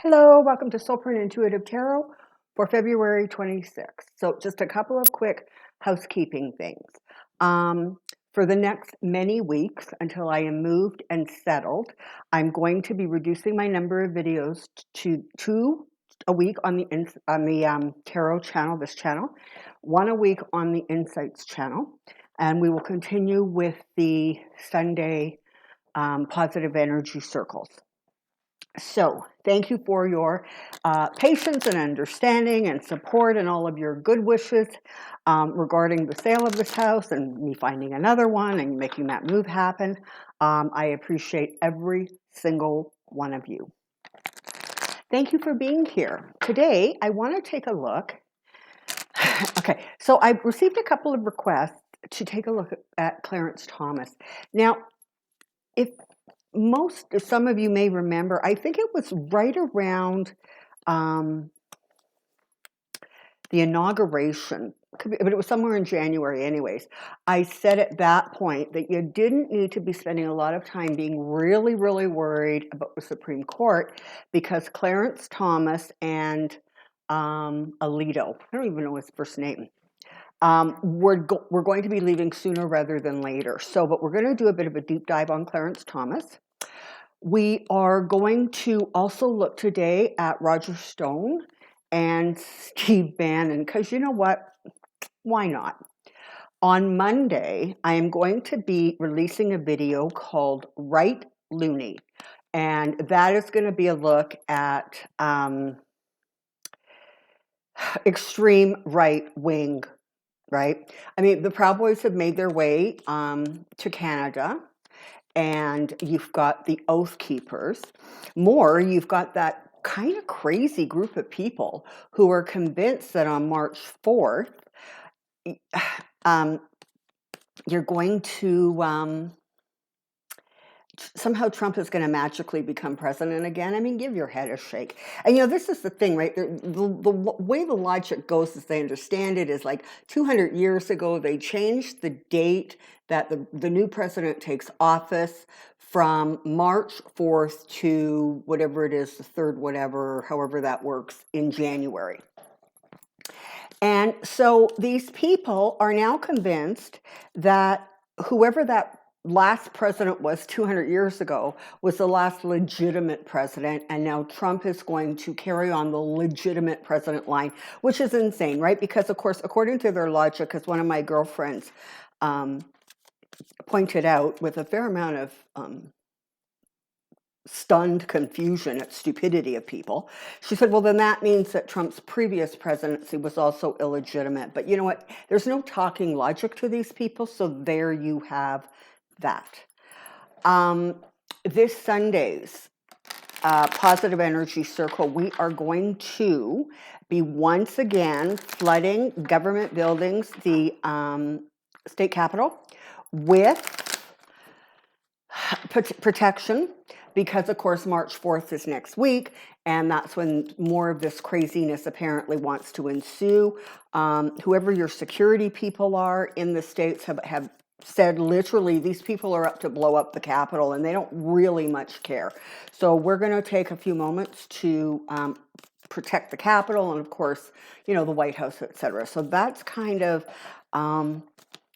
Hello, welcome to Soulprint Intuitive Tarot for February 26th. So just a couple of quick housekeeping things. For the next many weeks until I am moved and settled, I'm going to be reducing my number of videos to two a week on the Tarot channel, this channel, one a week on the Insights channel, and we will continue with the Sunday positive energy circles. So thank you for your patience and understanding and support and all of your good wishes regarding the sale of this house and me finding another one and making that move happen. I appreciate every single one of you. Thank you for being here. Today, I want to take a look. Okay, so I received a couple of requests to take a look at Clarence Thomas. Now, some of you may remember, I think it was right around the inauguration, but it was somewhere in January anyways. I said at that point that you didn't need to be spending a lot of time being really, really worried about the Supreme Court because Clarence Thomas and Alito, I don't even know his first name, we're going to be leaving sooner rather than later. But we're going to do a bit of a deep dive on Clarence Thomas. We are going to also look today at Roger Stone and Steve Bannon, because you know what? Why not? On Monday, I am going to be releasing a video called Right Loony, and that is going to be a look at extreme right wing, right? I mean, the Proud Boys have made their way to Canada. And you've got the Oath Keepers. You've got that kind of crazy group of people who are convinced that on March 4th, you're going to, somehow Trump is going to magically become president again. I mean, give your head a shake. And, this is the thing, right? The way the logic goes, as they understand it, is like 200 years ago, they changed the date that the new president takes office from March 4th to whatever it is, the 3rd, whatever, however that works, in January. And so these people are now convinced that whoever that last president was 200 years ago was the last legitimate president, and now Trump is going to carry on the legitimate president line, which is insane, right? Because, of course, according to their logic, as one of my girlfriends pointed out with a fair amount of stunned confusion at stupidity of people, she said, well, then that means that Trump's previous presidency was also illegitimate. But you know what? There's no talking logic to these people, so there you have that. This Sunday's Positive Energy Circle, we are going to be once again flooding government buildings, the state capitol, with protection, because of course March 4th is next week, and that's when more of this craziness apparently wants to ensue. Whoever your security people are in the states have said literally these people are up to blow up the Capitol, and they don't really much care. So we're going to take a few moments to protect the Capitol and, of course, the White House, etc. So that's kind of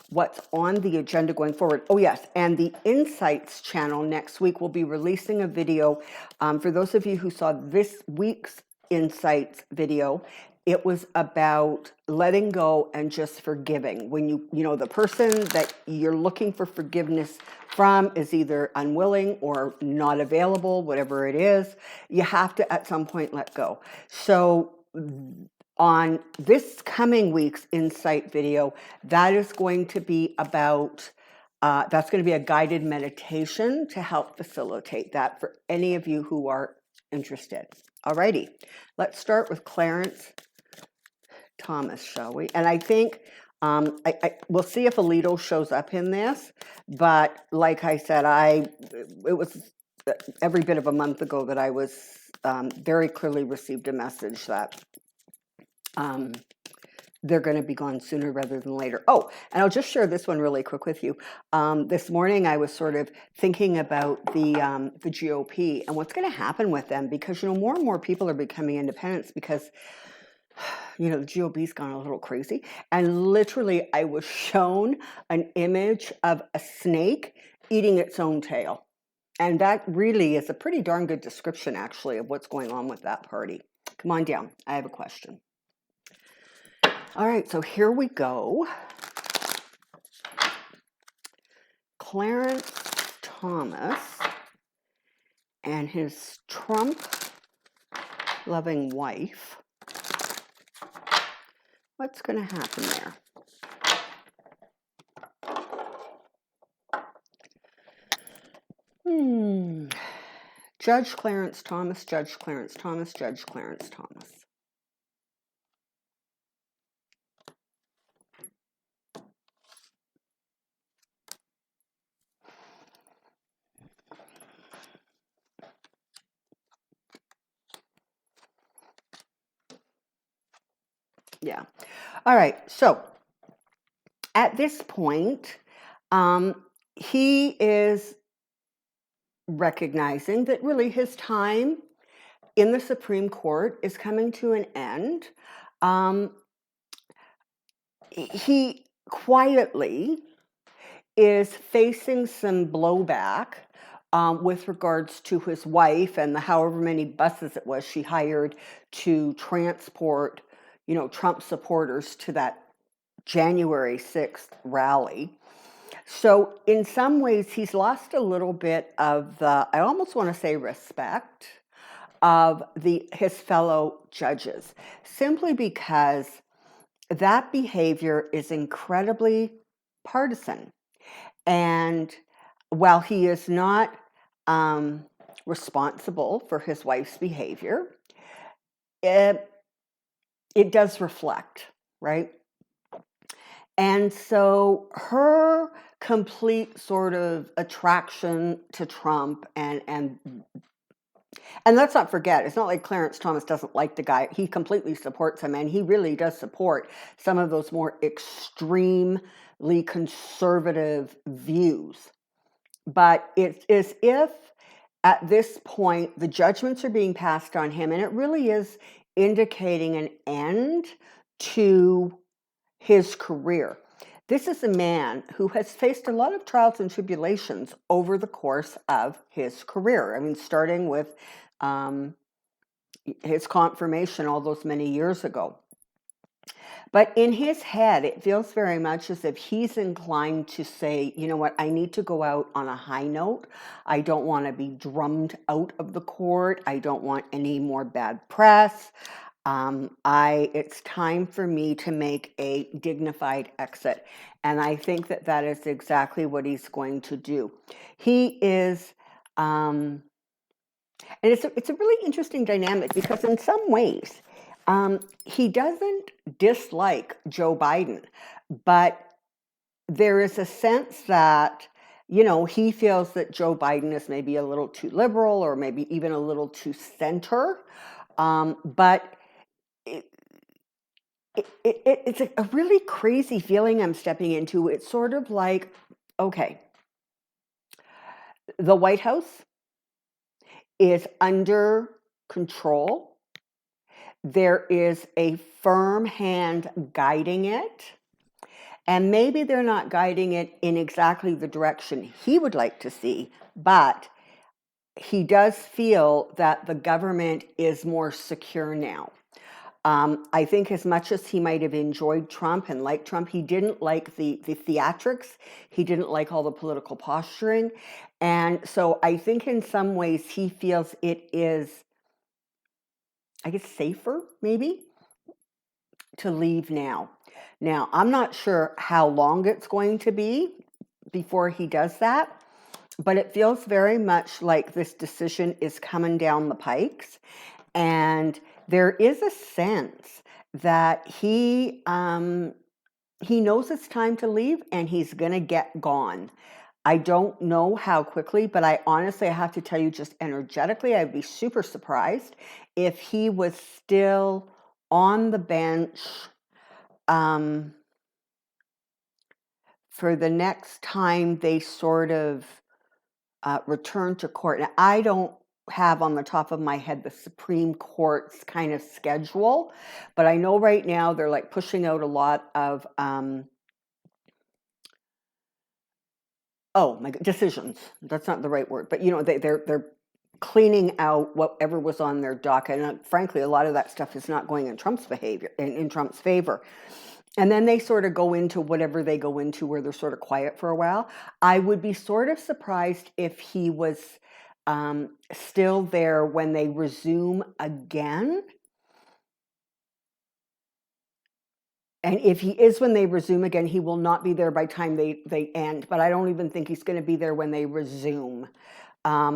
what's on the agenda going forward. Oh yes, and the Insights channel next week will be releasing a video. For those of you who saw this week's Insights video, it was about letting go and just forgiving. When the person that you're looking for forgiveness from is either unwilling or not available, whatever it is, you have to at some point let go. So on this coming week's Insight video, that is going to be about, that's going to be a guided meditation to help facilitate that for any of you who are interested. Alrighty, let's start with Clarence Thomas, shall we? And I think we'll see if Alito shows up in this, but like I said, it was every bit of a month ago that I was very clearly received a message that they're going to be gone sooner rather than later. Oh, and I'll just share this one really quick with you. This morning I was sort of thinking about the GOP and what's going to happen with them, because more and more people are becoming independents because the GOP's gone a little crazy. And literally I was shown an image of a snake eating its own tail. And that really is a pretty darn good description, actually, of what's going on with that party. Come on down. I have a question. All right, so here we go. Clarence Thomas and his Trump-loving wife. What's going to happen there? Judge Clarence Thomas, Judge Clarence Thomas, Judge Clarence Thomas. Yeah. All right. So at this point, he is recognizing that really his time in the Supreme Court is coming to an end. He quietly is facing some blowback with regards to his wife and the however many buses it was she hired to transport, Trump supporters to that January 6th rally. So in some ways, he's lost a little bit of the, I almost want to say, respect of his fellow judges, simply because that behavior is incredibly partisan. And while he is not responsible for his wife's behavior, it does reflect, right? And so her complete sort of attraction to Trump and let's not forget, it's not like Clarence Thomas doesn't like the guy. He completely supports him, and he really does support some of those more extremely conservative views. But it's as if at this point the judgments are being passed on him, and it really is indicating an end to his career. This is a man who has faced a lot of trials and tribulations over the course of his career. I mean, starting with his confirmation all those many years ago. But in his head, it feels very much as if he's inclined to say, you know what, I need to go out on a high note. I don't want to be drummed out of the court. I don't want any more bad press. It's time for me to make a dignified exit. And I think that is exactly what he's going to do. He is, and it's a really interesting dynamic, because in some ways, he doesn't dislike Joe Biden, but there is a sense that, he feels that Joe Biden is maybe a little too liberal, or maybe even a little too center. But it's a really crazy feeling I'm stepping into. It's sort of like, okay, the White House is under control. There is a firm hand guiding it. And maybe they're not guiding it in exactly the direction he would like to see, but he does feel that the government is more secure now. I think as much as he might have enjoyed Trump and liked Trump, he didn't like the theatrics. He didn't like all the political posturing. And so I think in some ways he feels it is, I guess, safer maybe to leave now. Now, I'm not sure how long it's going to be before he does that, but it feels very much like this decision is coming down the pikes. And there is a sense that he knows it's time to leave, and he's going to get gone. I don't know how quickly, but I have to tell you, just energetically, I'd be super surprised if he was still on the bench for the next time they sort of return to court. Now, I don't have on the top of my head the Supreme Court's kind of schedule, but I know right now they're like pushing out a lot of decisions. That's not the right word, but they're cleaning out whatever was on their docket, and frankly, a lot of that stuff is not going in Trump's behavior, in Trump's favor. And then they sort of go into whatever they go into, where they're sort of quiet for a while. I would be sort of surprised if he was still there when they resume again. And if he is when they resume again, he will not be there by the time they end. But I don't even think he's going to be there when they resume.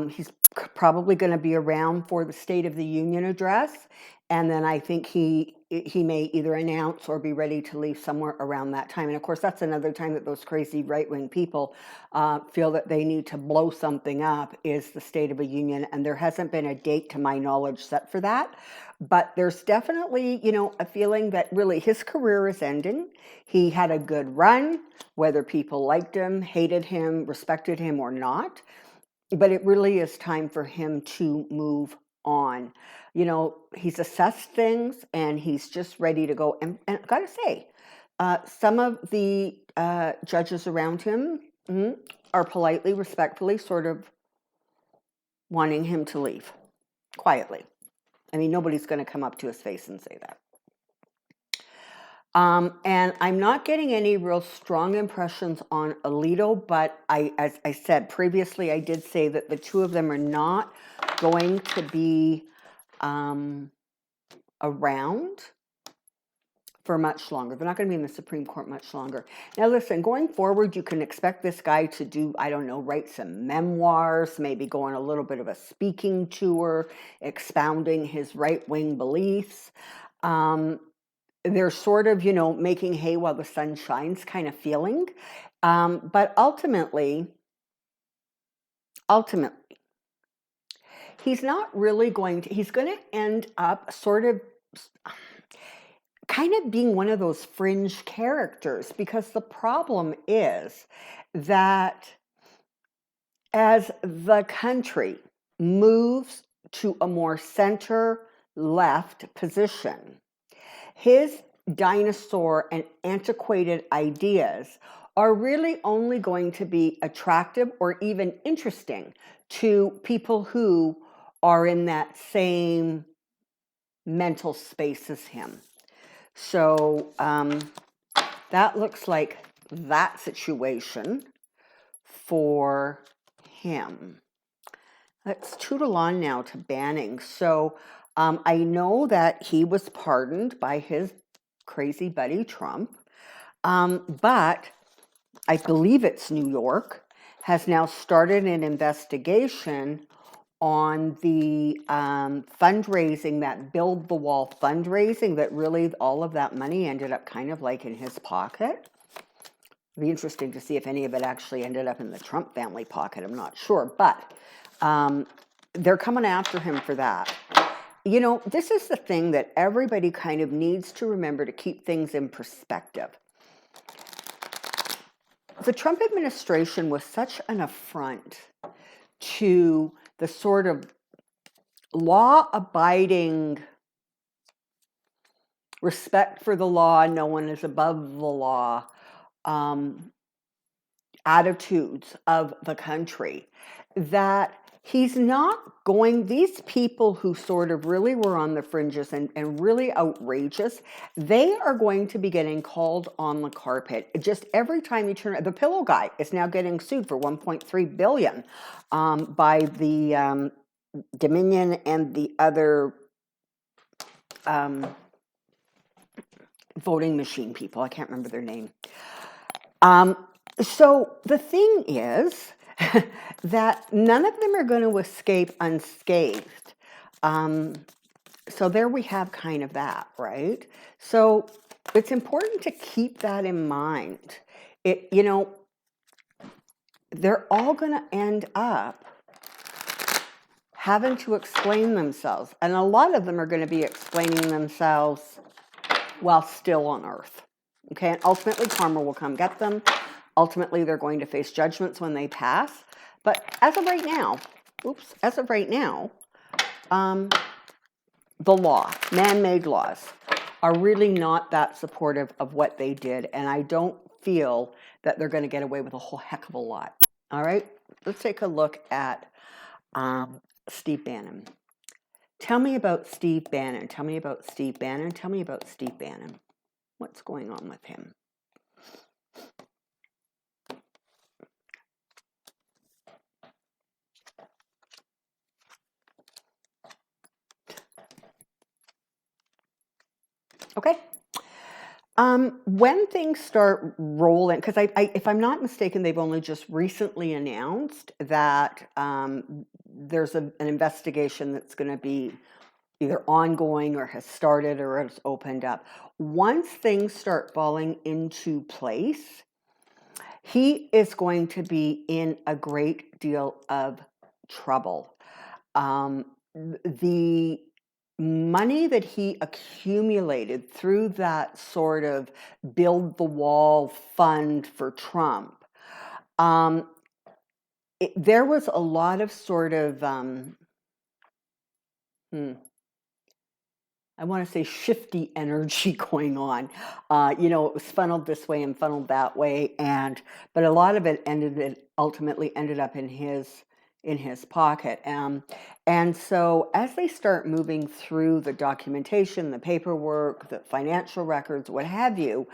He's probably going to be around for the State of the Union address. And then I think he may either announce or be ready to leave somewhere around that time. And of course, that's another time that those crazy right-wing people feel that they need to blow something up, is the State of the Union. And there hasn't been a date, to my knowledge, set for that. But there's definitely, a feeling that really his career is ending. He had a good run, whether people liked him, hated him, respected him or not. But it really is time for him to move on. He's assessed things and he's just ready to go. And I gotta say, some of the judges around him are politely, respectfully sort of wanting him to leave quietly. I mean, nobody's going to come up to his face and say that. And I'm not getting any real strong impressions on Alito, but as I said previously, I did say that the two of them are not going to be around for much longer. They're not going to be in the Supreme Court much longer. Now, listen, going forward, you can expect this guy to do, write some memoirs, maybe go on a little bit of a speaking tour, expounding his right-wing beliefs. They're sort of, making hay while the sun shines kind of feeling. But ultimately, he's not really he's going to end up sort of kind of being one of those fringe characters, because the problem is that as the country moves to a more center-left position, his dinosaur and antiquated ideas are really only going to be attractive or even interesting to people who are in that same mental space as him. So that looks like that situation for him. Let's tootle on now to Bannon. So I know that he was pardoned by his crazy buddy Trump, but I believe it's New York has now started an investigation on the fundraising, that Build the Wall fundraising, that really all of that money ended up kind of like in his pocket. It'd be interesting to see if any of it actually ended up in the Trump family pocket. I'm not sure, but they're coming after him for that. This is the thing that everybody kind of needs to remember to keep things in perspective. The Trump administration was such an affront to the sort of law-abiding, respect for the law, no one is above the law, attitudes of the country, that he's not going, these people who sort of really were on the fringes and really outrageous, they are going to be getting called on the carpet. Just every time you turn, the pillow guy is now getting sued for $1.3 billion by the Dominion and the other voting machine people. I can't remember their name. So the thing is that none of them are going to escape unscathed. So there we have kind of that, right? So it's important to keep that in mind. They're all going to end up having to explain themselves. And a lot of them are going to be explaining themselves while still on Earth. Okay, and ultimately karma will come get them. Ultimately, they're going to face judgments when they pass. But as of right now, the law, man-made laws, are really not that supportive of what they did. And I don't feel that they're going to get away with a whole heck of a lot. All right, let's take a look at Steve Bannon. Tell me about Steve Bannon. Tell me about Steve Bannon. Tell me about Steve Bannon. What's going on with him? Okay. When things start rolling, because if I'm not mistaken, they've only just recently announced that there's an investigation that's going to be either ongoing or has started or has opened up. Once things start falling into place, he is going to be in a great deal of trouble. The money that he accumulated through that sort of build the wall fund for Trump, there was a lot of sort of, I want to say shifty energy going on. It was funneled this way and funneled that way, but a lot of it ultimately ended up in his pocket. And so as they start moving through the documentation, the paperwork, the financial records, what have you,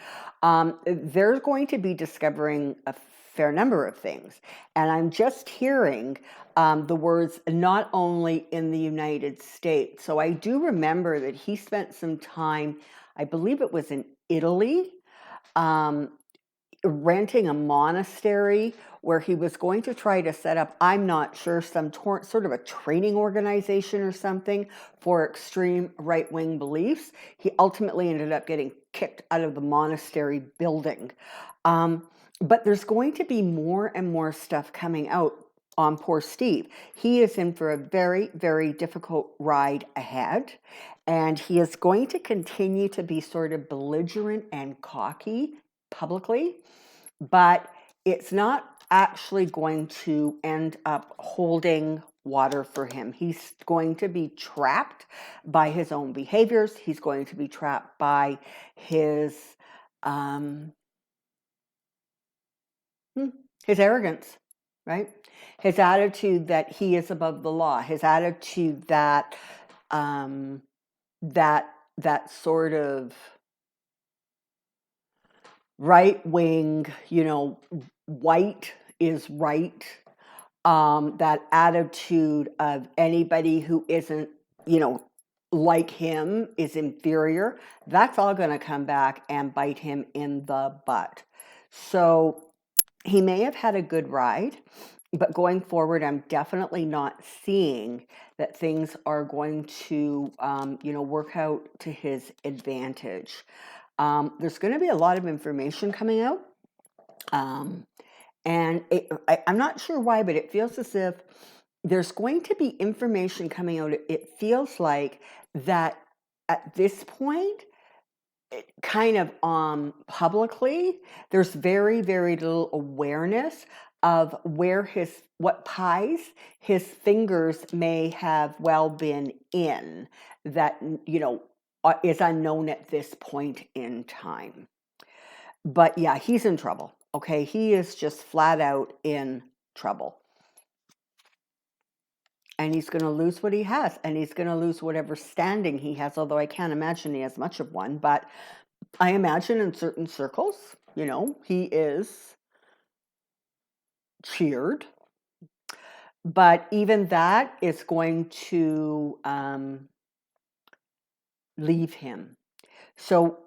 they're going to be discovering a fair number of things. And I'm just hearing the words not only in the United States. So I do remember that he spent some time, I believe it was in Italy, renting a monastery where he was going to try to set up, I'm not sure, some sort of a training organization or something for extreme right-wing beliefs. He ultimately ended up getting kicked out of the monastery building. But there's going to be more and more stuff coming out on poor Steve. He is in for a very, very difficult ride ahead. And he is going to continue to be sort of belligerent and cocky publicly, but it's not actually going to end up holding water for him. He's going to be trapped by his own behaviors. He's going to be trapped by his arrogance, right? His attitude that he is above the law. His attitude that that sort of right wing, white is right. That attitude of anybody who isn't, like him is inferior. That's all going to come back and bite him in the butt. So he may have had a good ride, but going forward, I'm definitely not seeing that things are going to, work out to his advantage. There's going to be a lot of information coming out. And I'm not sure why, but it feels as if there's going to be information coming out. It feels like that at this point, kind of publicly, there's very, very little awareness of what pies his fingers may have well been in that, is unknown at this point in time. But yeah, he's in trouble. Okay, he is just flat out in trouble. And he's going to lose what he has, and he's going to lose whatever standing he has, although I can't imagine he has much of one. But I imagine in certain circles, he is cheered. But even that is going to leave him. So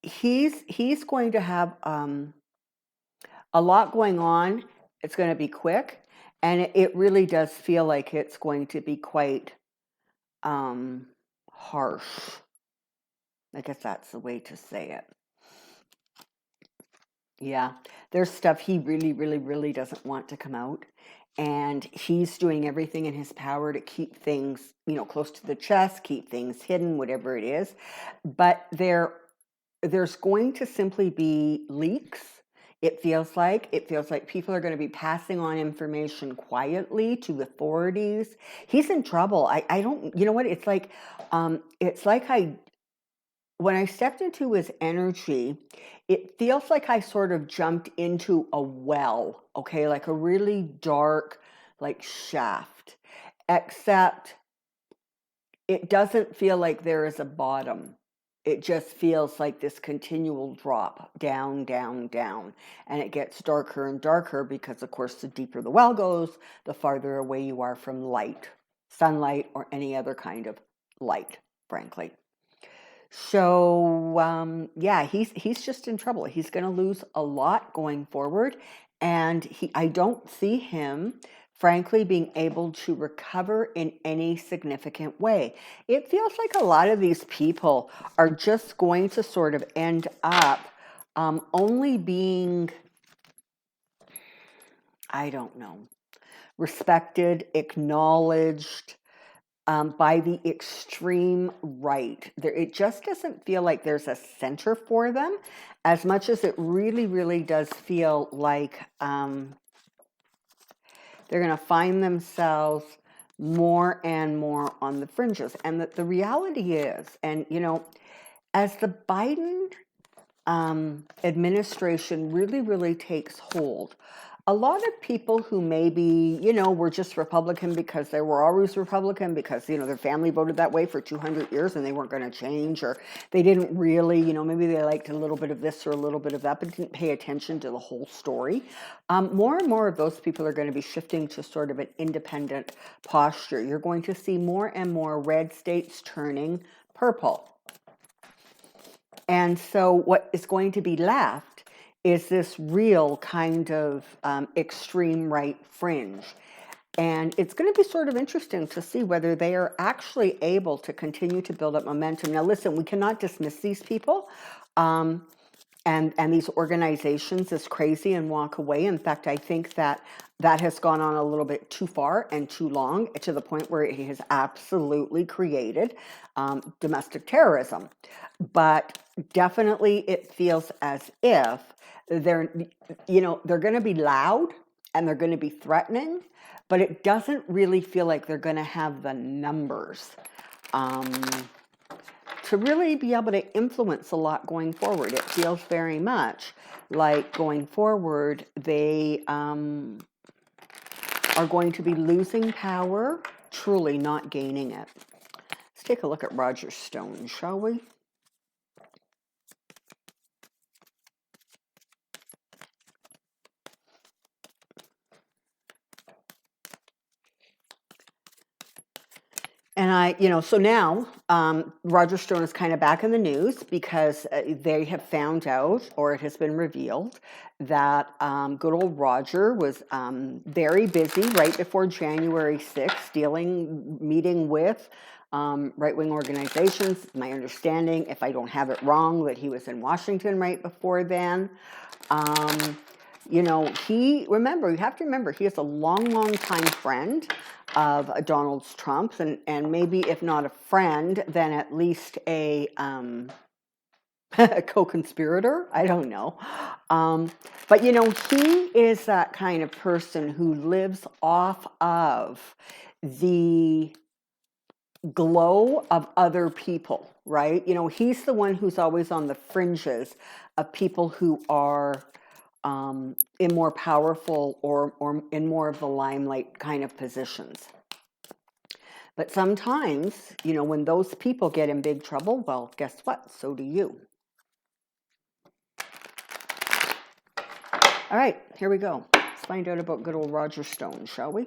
he's going to have a lot going on. It's going to be quick, and it really does feel like it's going to be quite harsh. I guess that's the way to say it. Yeah, there's stuff he really, really, really doesn't want to come out. And he's doing everything in his power to keep things, close to the chest, keep things hidden, whatever it is. But there there's going to simply be leaks. It feels like people are going to be passing on information quietly to authorities. He's in trouble. I don't, you know what? It's like when I stepped into his energy, it feels like I sort of jumped into a well, okay, like a really dark, like shaft, except it doesn't feel like there is a bottom. It just feels like this continual drop down, down, down. And it gets darker and darker because, of course, the deeper the well goes, the farther away you are from light, sunlight, or any other kind of light, frankly. So yeah, he's just in trouble. He's going to lose a lot going forward, and I don't see him, frankly, being able to recover in any significant way. It feels like a lot of these people are just going to sort of end up only being, I don't know, respected, acknowledged, by the extreme right. It just doesn't feel like there's a center for them, as much as it really, really does feel like they're going to find themselves more and more on the fringes. And the reality is, and you know, as the Biden administration really, really takes hold, a lot of people who maybe, you know, were just Republican because they were always Republican because, you know, their family voted that way for 200 years and they weren't going to change, or they didn't really, you know, maybe they liked a little bit of this or a little bit of that, but didn't pay attention to the whole story. More and more of those people are going to be shifting to sort of an independent posture. You're going to see more and more red states turning purple. And so what is going to be left is this real kind of extreme right fringe. And it's going to be sort of interesting to see whether they are actually able to continue to build up momentum. Now, listen, we cannot dismiss these people and these organizations as crazy and walk away. In fact, I think that has gone on a little bit too far and too long, to the point where it has absolutely created domestic terrorism. But definitely it feels as if they're going to be loud and they're going to be threatening, but it doesn't really feel like they're going to have the numbers to really be able to influence a lot going forward. It feels very much like going forward, they are going to be losing power, truly not gaining it. Let's take a look at Roger Stone, shall we? And so now Roger Stone is kind of back in the news because they have found out, or it has been revealed, that good old Roger was very busy right before January 6th, meeting with right-wing organizations. My understanding, if I don't have it wrong, that he was in Washington right before then. You have to remember, he is a long time friend of Donald Trump's, and maybe if not a friend, then at least a co-conspirator. I don't know. But, he is that kind of person who lives off of the glow of other people, right? He's the one who's always on the fringes of people who are in more powerful or in more of the limelight kind of positions. But sometimes, when those people get in big trouble, well, guess what? So do you. All right, here we go. Let's find out about good old Roger Stone, shall we?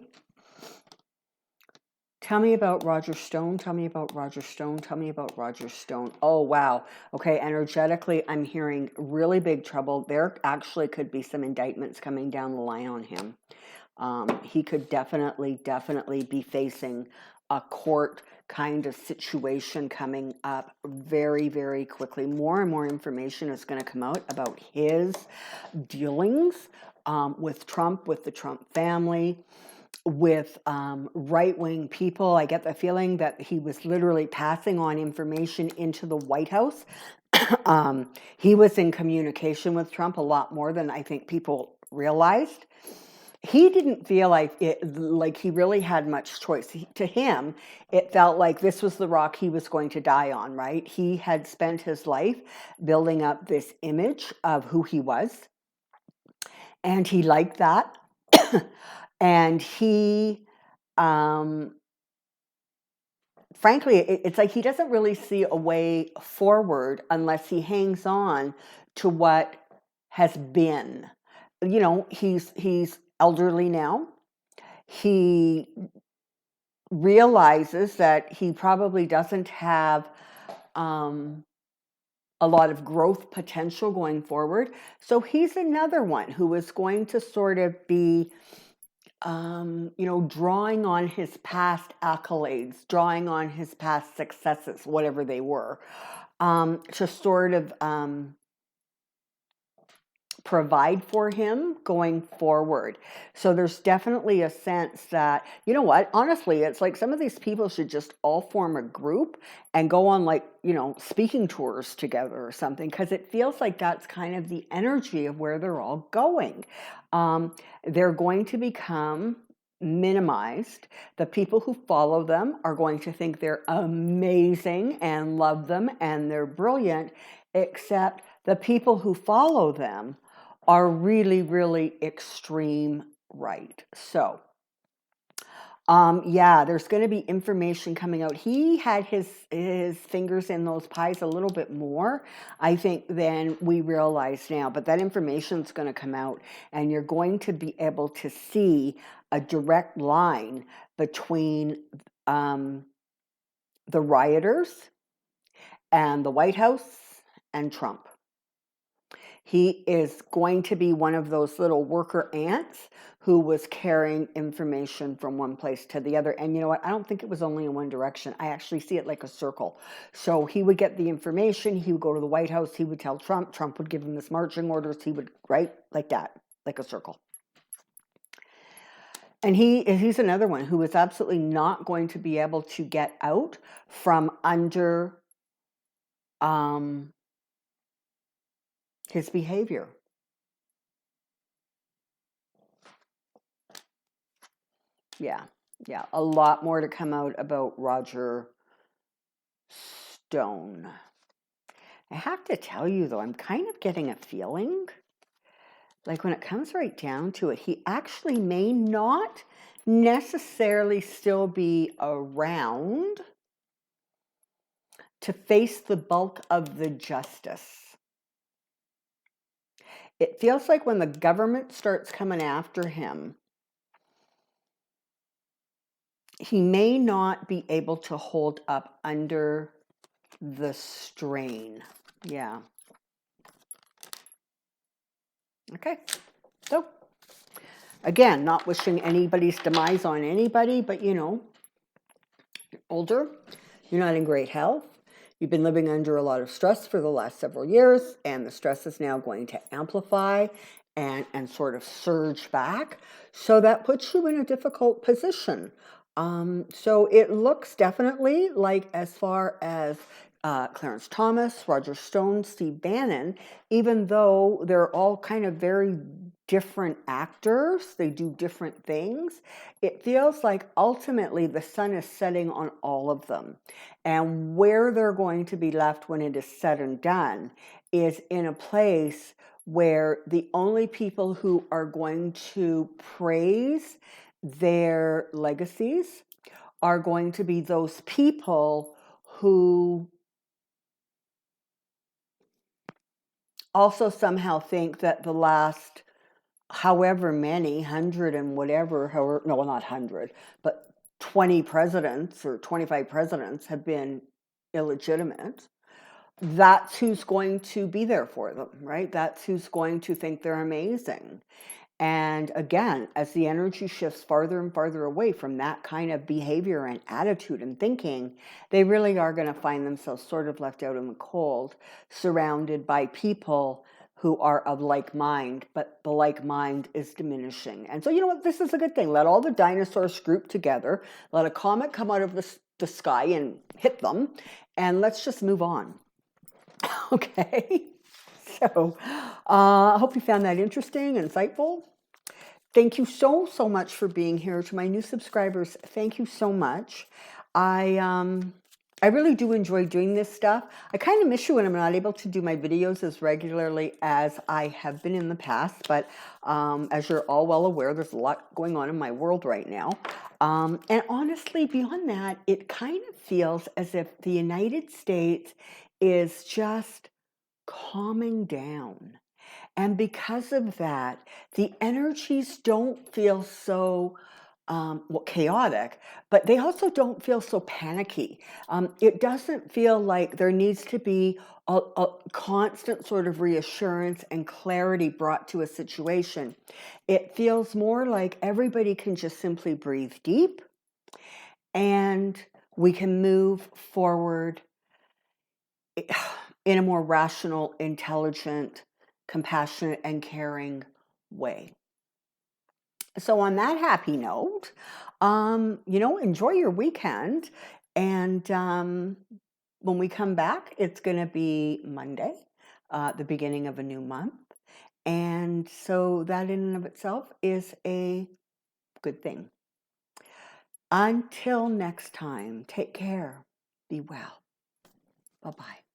Tell me about Roger Stone. Tell me about Roger Stone. Tell me about Roger Stone. Oh, wow. Okay, energetically, I'm hearing really big trouble. There actually could be some indictments coming down the line on him. He could definitely be facing a court kind of situation coming up very, very quickly. More and more information is going to come out about his dealings with Trump, with the Trump family, with right-wing people. I get the feeling that he was literally passing on information into the White House He was in communication with Trump a lot more than I think people realized. He didn't feel like he really had much choice. To him, it felt like this was the rock he was going to die on, right? He had spent his life building up this image of who he was, and he liked that. And he, frankly, it's like he doesn't really see a way forward unless he hangs on to what has been. You know, he's elderly now. He realizes that he probably doesn't have a lot of growth potential going forward. So he's another one who is going to sort of be, drawing on his past accolades, drawing on his past successes, whatever they were, to sort of provide for him going forward. So there's definitely a sense that, you know what, honestly, it's like some of these people should just all form a group and go on speaking tours together or something, because it feels like that's kind of the energy of where they're all going. They're going to become minimized. The people who follow them are going to think they're amazing and love them and they're brilliant, except the people who follow them are really, really extreme right. So, there's going to be information coming out. He had his fingers in those pies a little bit more, I think, than we realize now. But that information is going to come out, and you're going to be able to see a direct line between the rioters and the White House and Trump. He is going to be one of those little worker ants who was carrying information from one place to the other. And you know what? I don't think it was only in one direction. I actually see it like a circle. So he would get the information. He would go to the White House. He would tell Trump. Trump would give him his marching orders. He would, right? Like that, like a circle. And he's another one who is absolutely not going to be able to get out from under his behavior. Yeah, a lot more to come out about Roger Stone. I have to tell you, though, I'm kind of getting a feeling, like when it comes right down to it, he actually may not necessarily still be around to face the bulk of the justice. It feels like when the government starts coming after him, he may not be able to hold up under the strain. Yeah. Okay. So, again, not wishing anybody's demise on anybody, but you're older, you're not in great health, you've been living under a lot of stress for the last several years, and the stress is now going to amplify and sort of surge back. So that puts you in a difficult position. So it looks definitely like, as far as Clarence Thomas, Roger Stone, Steve Bannon, even though they're all kind of very different actors, they do different things, it feels like ultimately the sun is setting on all of them. And where they're going to be left when it is said and done is in a place where the only people who are going to praise their legacies are going to be those people who also somehow think that the last however many, 100 and whatever, no, well, not 100, but 20 presidents or 25 presidents have been illegitimate. That's who's going to be there for them, right? That's who's going to think they're amazing. And again, as the energy shifts farther and farther away from that kind of behavior and attitude and thinking, they really are going to find themselves sort of left out in the cold, surrounded by people who are of like mind, but the like mind is diminishing. And so, you know what? This is a good thing. Let all the dinosaurs group together. Let a comet come out of the sky and hit them. And let's just move on. Okay. So, I hope you found that interesting, insightful. Thank you so much for being here. To my new subscribers, thank you so much. I really do enjoy doing this stuff. I kind of miss you when I'm not able to do my videos as regularly as I have been in the past, but as you're all well aware, there's a lot going on in my world right now. And honestly, beyond that, it kind of feels as if the United States is just calming down. And because of that, the energies don't feel so well, chaotic, but they also don't feel so panicky. It doesn't feel like there needs to be a constant sort of reassurance and clarity brought to a situation. It feels more like everybody can just simply breathe deep and we can move forward in a more rational, intelligent, compassionate, and caring way. So on that happy note, enjoy your weekend. And when we come back, it's going to be Monday, the beginning of a new month. And so that in and of itself is a good thing. Until next time, take care. Be well. Bye-bye.